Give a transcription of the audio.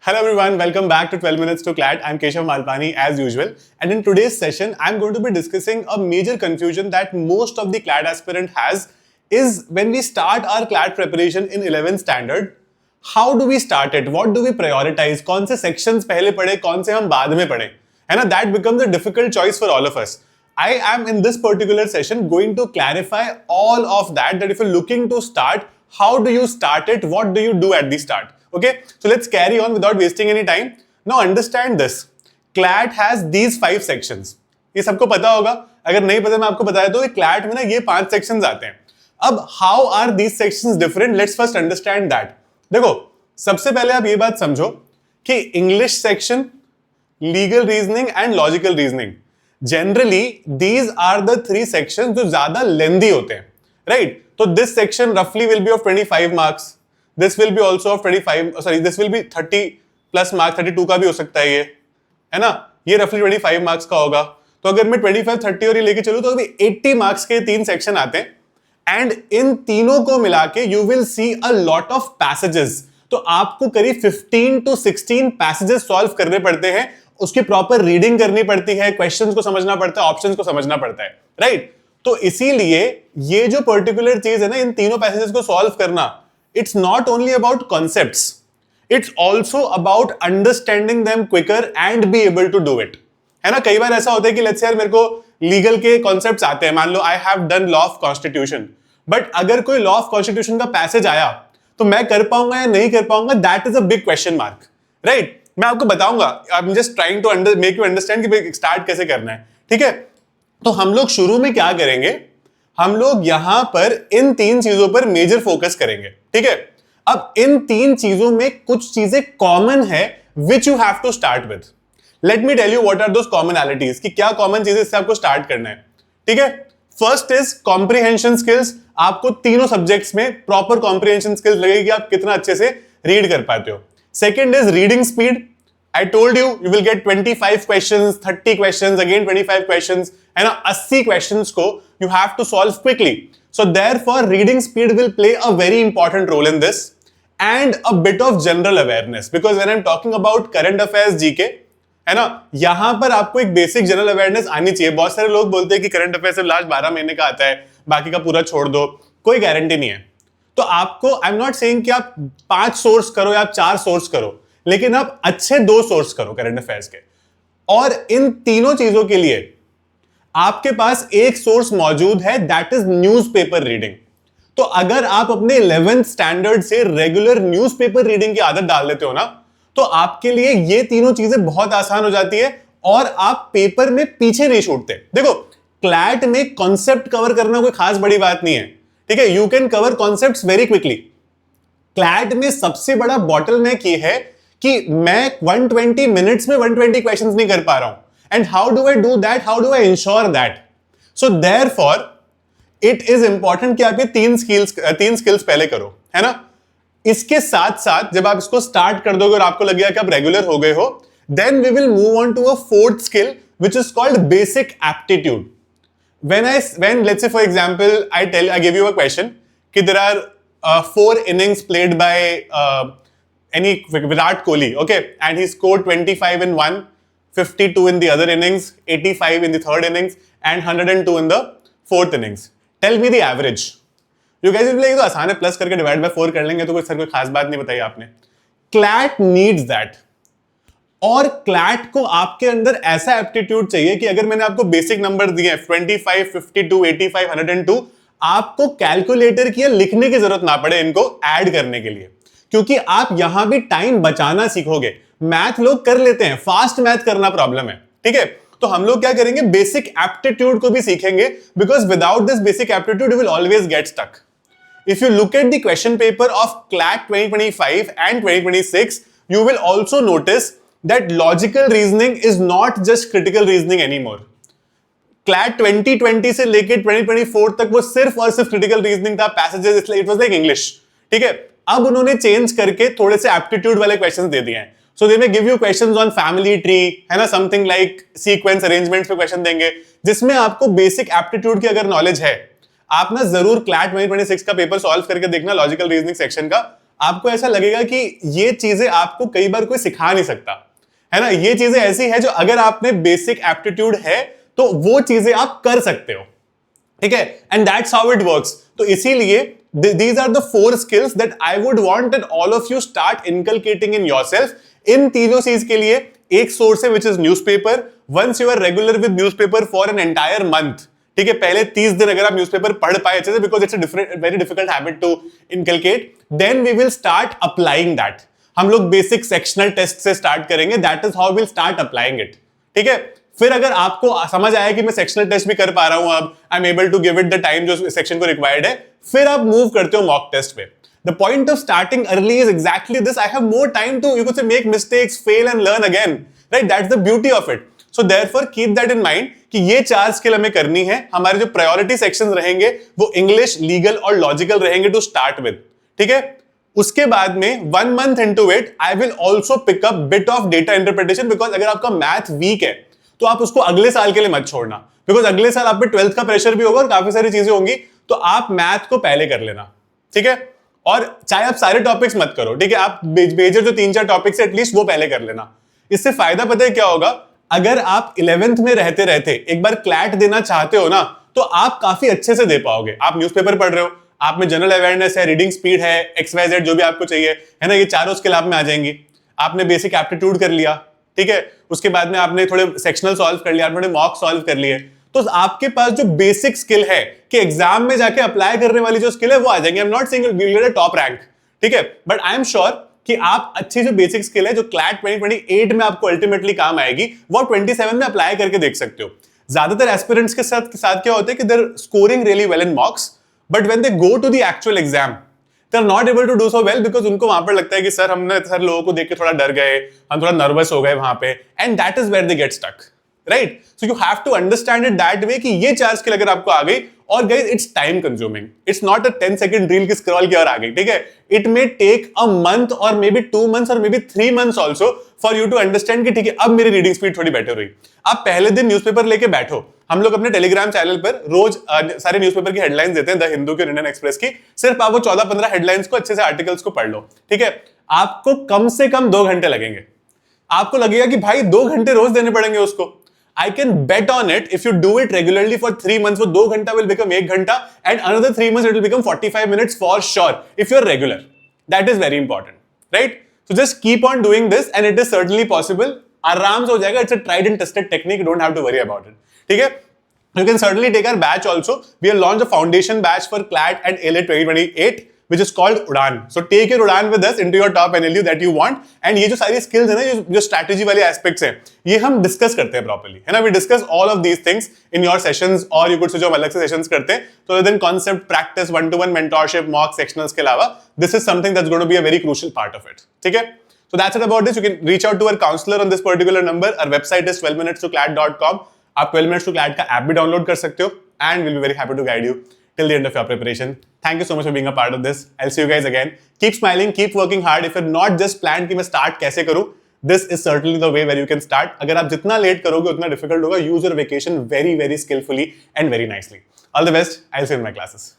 Hello everyone, welcome back to 12 Minutes to CLAT. I'm Keshav Malpani as usual, and in today's session, I'm going to be discussing a major confusion that most of the CLAT aspirant has is when we start our CLAT preparation in 11th standard, how do we start it? What do we prioritize? कौन से sections पहले पढ़े, कौन से हम बाद में पढ़े? है ना? That becomes a difficult choice for all of us. I am in this particular session going to clarify all of that if you're looking to start, how do you start it? What do you do at the start? Okay, so let's carry on without wasting any time. Now understand this. CLAT has these 5 sections. ये सबको पता होगा. अगर नहीं पता मैं आपको बताया तो CLAT में ना ये 5 sections आते हैं. अब how are these sections different? Let's first understand that. देखो, सबसे पहले आप ये बात समझो कि English section, legal reasoning and logical reasoning. Generally, these are the 3 sections जो ज़्यादा lengthy होते हैं. Right? तो this section roughly will be of 25 marks. This will be also of 25, sorry, this will be 30 plus mark, 32 का भी हो सकता है ये, है ना? ये roughly 25 marks का होगा. तो अगर मैं 25, 30 और ये लेके चलूँ तो अभी 80 marks के 3 section आते हैं. And इन तीनों को मिला के you will see a lot of passages. तो आपको करीब 15 to 16 passages solve करने पड़ते हैं. उसकी proper reading करनी पड़ती है, questions को समझना पड़ता है, options को समझना पड़ता है, right? तो इसीलिए ये जो particular चीज है ना, इन तीनों passages को solve करना, it's not only about concepts, it's also about understanding them quicker and be able to do it. है ना? कई बार ऐसा होता है कि let's say यार मेरे को legal के concepts आते हैं, मान लो I have done law of constitution, but अगर कोई law of constitution का passage आया तो मैं कर पाऊंगा या नहीं कर पाऊंगा, that is a big question mark, right? मैं आपको बताऊंगा, I'm just trying to make you understand कि start कैसे करना है, ठीक है? तो हम लोग शुरू में क्या करेंगे, हम लोग यहां पर इन 3 चीजों पर मेजर फोकस करेंगे, ठीक है? अब इन 3 चीजों में कुछ चीजें कॉमन है which you have to start with. Let me tell you what are those commonalities, कि क्या कॉमन चीजें इससे आपको स्टार्ट करना है, ठीक है? First is comprehension skills. आपको तीनों सब्जेक्ट्स में प्रॉपर कॉम्प्रिहेंशन स्किल्स लगेगी कि आप कितना अच्छे से रीड कर पाते हो. Second is reading speed. I told you, you will get 25 questions, 30 questions, again 25 questions, and 80 questions को you have to solve quickly. So therefore, reading speed will play a very important role in this, and a bit of general awareness. Because when I'm talking about current affairs GK, है ना, यहाँ पर आपको एक basic general awareness आनी चाहिए. बहुत सारे लोग बोलते हैं कि current affairs सिर्फ लास्ट 12 महीने का आता है, बाकी का पूरा छोड़ दो. कोई गारंटी नहीं है. तो आपको, I'm not saying कि आप 5 सोर्स करो या आप 4 सोर्स करो, लेकिन आप अच्छे 2 सोर्स करो करंट अफेयर्स के. और इन तीनों चीजों के लिए आपके पास एक सोर्स मौजूद है, दैट इज न्यूज़पेपर रीडिंग. तो अगर आप अपने 11th स्टैंडर्ड से रेगुलर न्यूज़पेपर रीडिंग की आदत डाल लेते हो ना, तो आपके लिए ये तीनों चीजें बहुत आसान हो जाती है और आप पेपर में पीछे नहीं छूटते. देखो, क्लैट में कॉन्सेप्ट कवर करना कोई खास बड़ी बात नहीं है, ठीक है? You can cover concepts very quickly. CLAT में सबसे बड़ा बॉटलनेक ये है कि मैं 120 मिनट्स में 120 क्वेश्चंस नहीं कर पा रहा हूं. And how do I do that, how do I ensure that? So therefore it is important कि आप ये 3 स्किल्स पहले करो, है ना? इसके साथ साथ जब आप इसको स्टार्ट कर दोगे और आपको लगेगा कि आप रेगुलर हो गए हो, then we will move on to a 4th skill which is called basic aptitude. when let's say for example I give you a question कि there are 4 innings played by any Virat Kohli, okay, and he scored 25 in one, 52 in the other innings, 85 in the 3rd innings, and 102 in the 4th innings. Tell me the average. You guys will be like, तो आसान है, plus करके divide by 4 कर लेंगे, तो कोई खास बात नहीं बताई आपने. CLAT needs that. और क्लैट को आपके अंदर ऐसा एप्टीट्यूड चाहिए कि अगर मैंने आपको बेसिक नंबर दिए 25, 52, 85, 102, आपको कैलकुलेटर की लिखने की जरूरत ना पड़े इनको ऐड करने के लिए, क्योंकि आप यहां भी टाइम बचाना सीखोगे. मैथ लोग कर लेते हैं, फास्ट मैथ करना प्रॉब्लम है, ठीक है? तो हम लोग क्या करेंगे, बेसिक एप्टीट्यूड को भी सीखेंगे, because without this basic aptitude you will always get stuck. If you look at the question paper of CLAT 2025 and 2026, you will also notice that logical reasoning is not just critical reasoning anymore. CLAT 2020 से लेके 2024 तक वो सिर्फ और सिर्फ critical reasoning था, passages, it was like English, ठीक है? अब उन्होंने चेंज करके थोड़े से एप्टीट्यूड वाले क्वेश्चंस दे दिए हैं. So they may give you questions on family tree, है ना, समथिंग लाइक सीक्वेंस अरेंजमेंट्स पे क्वेश्चन देंगे, जिसमें आपको बेसिक एप्टीट्यूड की अगर नॉलेज है, आप ना जरूर क्लैट 2026 का पेपर सॉल्व करके देखना लॉजिकल रीजनिंग सेक्शन का. आपको ऐसा लगेगा कि ये चीजें आपको कई बार कोई सिखा नहीं सकता, है ना। ये चीजें ऐसी है जो अगर आपने बेसिक एप्टीट्यूड है तो वो चीजें आप कर सकते हो, ठीक है। And that's how it works. तो इसीलिए these are the 4 skills that I would want that all of you start inculcating in yourself. इन तीनों चीज के लिए एक सोर्स है which is newspaper. Once you are regular with newspaper for an entire month, ठीक है, पहले 30 दिन अगर आप न्यूज़पेपर पढ़ पाए अच्छे से, because it's a very difficult habit to inculcate, then we will start applying that. हम लोग बेसिक सेक्शनल टेस्ट से स्टार्ट करेंगे, that is how we'll start applying it, ठीक है। फिर अगर आपको समझ आया कि मैं सेक्शनल टेस्ट भी कर पा रहा हूं, अब I am able to give it the time जो सेक्शन को रिक्वायर्ड है, फिर आप मूव करते हो मॉक टेस्ट पे। The point of starting early is exactly this, I have more time to you could say make mistakes, fail and learn again, right. That's the beauty of it. So therefore keep that in mind कि ये 4 skill हमें करनी है। हमारे जो priority sections रहेंगे वो English, legal और लॉजिकल रहेंगे टू स्टार्ट विद, ठीक है। उसके बाद में 1 month into it I will also pick up bit of data interpretation, because अगर आपका मैथ वीक है तो आप उसको अगले साल के लिए मत छोड़ना, बिकॉज अगले साल आप पे 12th का प्रेशर भी होगा और काफी सारी चीजें होंगी, तो आप मैथ को पहले कर लेना, ठीक है। और चाहे आप सारे टॉपिक्स मत करो, ठीक है, आप मेजर जो 3-4 टॉपिक्स है एटलीस्ट वो पहले कर लेना। इससे फायदा पता है क्या होगा, अगर आप 11th में रहते रहते एक बार क्लैट देना चाहते हो ना, तो आप काफी अच्छे से दे पाओगे। आप न्यूज़पेपर पढ़ रहे हो, आप में जनरल अवेयरनेस है, रीडिंग स्पीड है, XYZ जो भी आपको चाहिए, है ना, ये चारों स्किल आप में आ जाएंगी। आपने बेसिक एप्टीट्यूड कर लिया, ठीक है, उसके बाद में आपने थोड़े सेक्शनल सॉल्व कर लिया, आपने मॉक सॉल्व कर लिए, तो आपके पास जो बेसिक स्किल है कि एग्जाम में जाके अप्लाई करने वाली जो स्किल है वो आ जाएंगे। I am not saying you will get a top rank, ठीक है, बट आई एम श्योर कि आप अच्छी जो बेसिक स्किल है जो क्लैट 2028 में आपको अल्टीमेटली काम आएगी, वो 27 में अप्लाई करके देख सकते हो। ज्यादातर एस्पिरेंट्स के साथ क्या होता है कि they are scoring really well in mocks, but when they go to the actual exam they are not able to do so well, because उनको वहां पर लगता है कि सर लोगों को देख के थोड़ा डर गए, हम थोड़ा नर्वस हो गए वहां पे, and that is where they get stuck, right? So you have to understand it that way कि ये 4 स्किल अगर आपको आ गई, और guys it's time consuming, it's not a 10-second reel की स्क्रॉल की और आ गई, ठीक है, it may take a month or maybe 2 months or maybe 3 months also for you to understand कि ठीक है अब मेरी रीडिंग स्पीड थोड़ी बेटर हुई। आप पहले दिन न्यूज़पेपर लेके बैठो, हम लोग अपने टेलीग्राम चैनल पर रोज सारे न्यूज़पेपर की हेडलाइंस देते हैं, द हिंदू की और इंडियन एक्सप्रेस की, सिर्फ आप वो 14-15 हेडलाइंस को अच्छे से आर्टिकल्स को पढ़ लो, ठीक है, आपको कम से कम 2 घंटे लगेंगे। आपको लगेगा कि भाई 2 घंटे रोज देने पड़ेंगे उसको। I can bet on it, if you do it regularly for 3 months, वो 2 घंटा will become 1 घंटा, and another 3 months it will become 45 minutes for sure, if you're regular. That is very important, right? So just keep on doing this and it is certainly possible. आराम से हो जाएगा, it's a tried and tested technique, you don't have to worry about it, ठीक है? You can certainly take our batch also. We have launched a foundation batch for CLAT and AILET 2028, which is called Udaan. So take your Udaan with us into your top NLU that you want. And ये जो सारी skills है ना, जो strategy वाले aspects हैं, ये हम discuss करते हैं properly, है ना? We discuss all of these things in your sessions, और you could से जो हम अलग से sessions करते हैं, so then concept, practice, one-to-one mentorship, mock sectionals के अलावा, this is something that's going to be a very crucial part of it, ठीक है? So that's it about this. You can reach out to our counselor on this particular number. Our website is 12minutestoclat.com. आप 12 minutes to CLAT का app भी download कर सकते हो, and we'll be very happy to guide you till the end of your preparation. Thank you so much for being a part of this. I'll see you guys again. Keep smiling, keep working hard. If you're not just planned कि मैं start कैसे करूं, this is certainly the way where you can start. अगर आप जितना late करोगे उतना difficult होगा. Use your vacation very, very skillfully and very nicely. All the best. I'll see you in my classes.